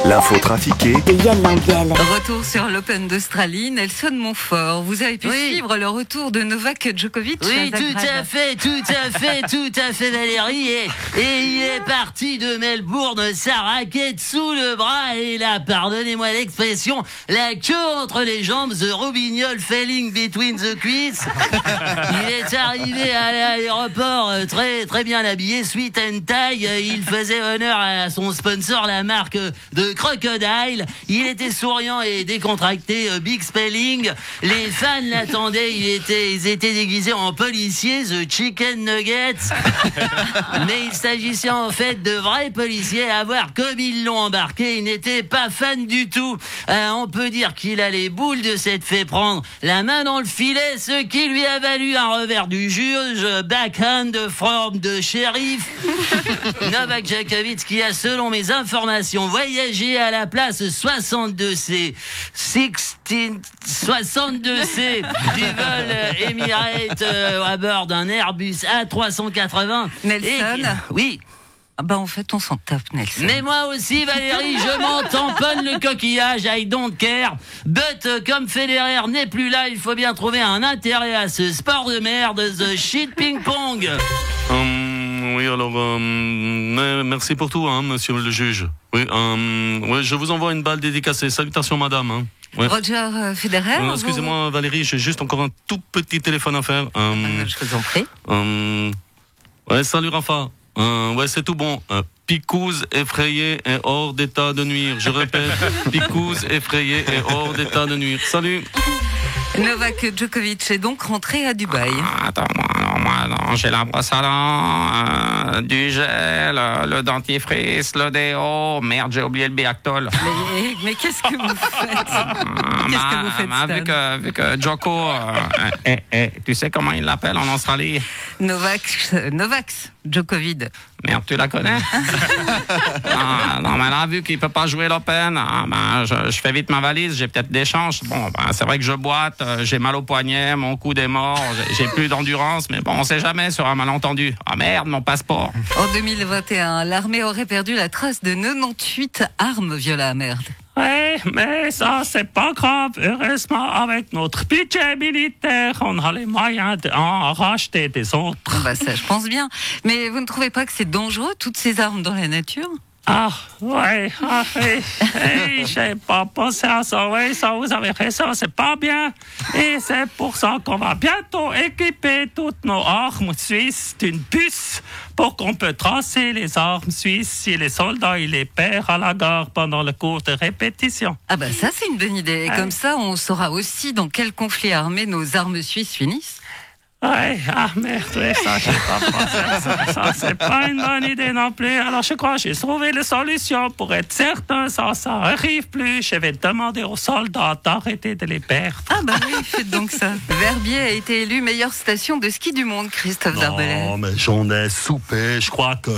L'info trafiquée de Yann Lambiel. Retour sur l'Open d'Australie, Nelson Montfort. Vous avez pu suivre le retour de Novak Djokovic. Oui, tout à fait, Valérie. Et il est parti de Melbourne, sa raquette sous le bras et là, pardonnez-moi l'expression, la queue entre les jambes, the robignol falling between the cuisses. Il est arrivé à l'aéroport très bien habillé, sweet and tie. Il faisait honneur à son sponsor, la marque de Crocodile. Il était souriant et décontracté, big spelling. Les fans l'attendaient, ils étaient déguisés en policiers, the chicken nuggets. Mais il s'agissait en fait de vrais policiers. À voir comme ils l'ont embarqué, il n'était pas fan du tout. On peut dire qu'il a les boules de s'être fait prendre la main dans le filet, ce qui lui a valu un revers du juge, backhand from de shérif. Novak Djokovic qui a, selon mes informations, voyagé à la place 62C du vol Emirates à bord d'un Airbus A380. Nelson. Oui. Ah bah en fait on s'en tape, Nelson. Mais moi aussi, Valérie, je m'en tamponne le coquillage, I don't care. But comme Federer n'est plus là, il faut bien trouver un intérêt à ce sport de merde, the shit ping-pong. Oui, alors, merci pour tout, monsieur le juge. Oui, je vous envoie une balle dédicacée. Salutations, madame. Ouais. Roger Federer. Excusez-moi, Valérie, j'ai juste encore un tout petit téléphone à faire. Je vous en prie. Ouais, salut, Rafa. Ouais, c'est tout bon. Picouse effrayée et hors d'état de nuire. Je répète, picouse effrayée et hors d'état de nuire. Salut. Novak Djokovic est donc rentré à Dubaï. Moi, j'ai la brosse à dents, du gel, le dentifrice, le déo. Merde, j'ai oublié le Biactol. Mais qu'est-ce que vous faites? Qu'est-ce que vous faites, Stan? Vu que Djoko... tu sais comment il l'appelle en Australie? Novak Djokovic. Merde, tu la connais? non, mais là, vu qu'il peut pas jouer l'Open, je fais vite ma valise, j'ai peut-être des chances. Bon, c'est vrai que je boite, j'ai mal au poignet, mon coude est mort, j'ai plus d'endurance, mais bon, on sait jamais sur un malentendu. Ah merde, mon passeport. En 2021, l'armée aurait perdu la trace de 98 armes viola. Merde. Ouais, mais ça, c'est pas grave. Heureusement, avec notre budget militaire, on a les moyens d'en racheter des autres. Bah ça, je pense bien. Mais vous ne trouvez pas que c'est dangereux, toutes ces armes dans la nature? Ah, ouais, j'ai pas pensé à ça. Oui, ça, vous avez raison, c'est pas bien. Et c'est pour ça qu'on va bientôt équiper toutes nos armes suisses d'une puce pour qu'on peut tracer les armes suisses si les soldats ils les perdent à la gare pendant le cours de répétition. Ah bah ça, c'est une bonne idée. Et comme ça, on saura aussi dans quel conflit armé nos armes suisses finissent. Ouais, merde, ouais, ça, j'ai pas pensé à ça. Ça, c'est pas une bonne idée non plus. Alors, je crois que j'ai trouvé la solution pour être certain, ça arrive plus. Je vais demander aux soldats d'arrêter de les perdre. Ah bah oui, faites donc ça. Verbier a été élu meilleure station de ski du monde, Christophe Darbellet. Non, mais j'en ai soupé. Je crois que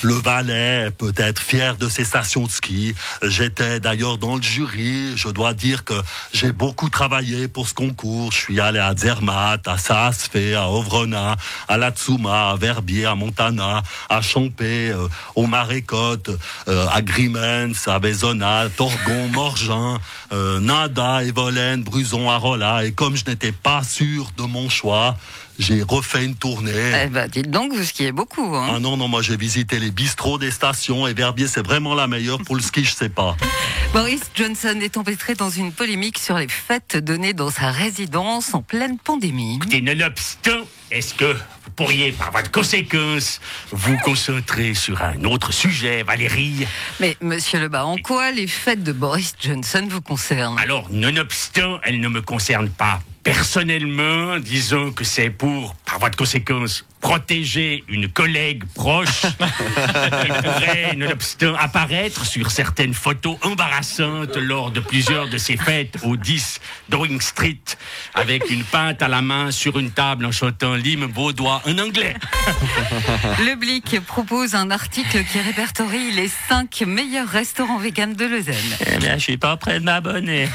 le Valais peut être fier de ses stations de ski. J'étais d'ailleurs dans le jury. Je dois dire que j'ai beaucoup travaillé pour ce concours. Je suis allé à Zermatt, à Saasfee, à Ovrona, à Latsuma, à Verbier, à Montana, à Champé, au Marécotte, à Grimens, à Bezona, Torgon, Morgin, Nada, Evolène, Bruson, Arola. Et comme je n'étais pas sûr de mon choix, j'ai refait une tournée. Eh ben, dites donc, vous skiez beaucoup, hein. Ah non, moi j'ai visité les bistrots des stations et Verbier c'est vraiment la meilleure. Pour le ski, je sais pas. Boris Johnson est empêtré dans une polémique sur les fêtes données dans sa résidence en pleine pandémie. Écoutez, nonobstant, est-ce que vous pourriez, par voie de conséquence, vous concentrer sur un autre sujet, Valérie? Mais, monsieur Lebas, en quoi les fêtes de Boris Johnson vous concernent? Alors, nonobstant, elles ne me concernent pas personnellement. Disons que c'est pour, par voie de conséquence, protéger une collègue proche qui pourrait, nonobstant, apparaître sur certaines photos embarrassantes lors de plusieurs de ses fêtes au 10 Downing Street, avec une pinte à la main sur une table en chantant l'hymne vaudois en anglais. Le Blick propose un article qui répertorie les 5 meilleurs restaurants véganes de Lausanne. Eh bien, je suis pas prêt de m'abonner.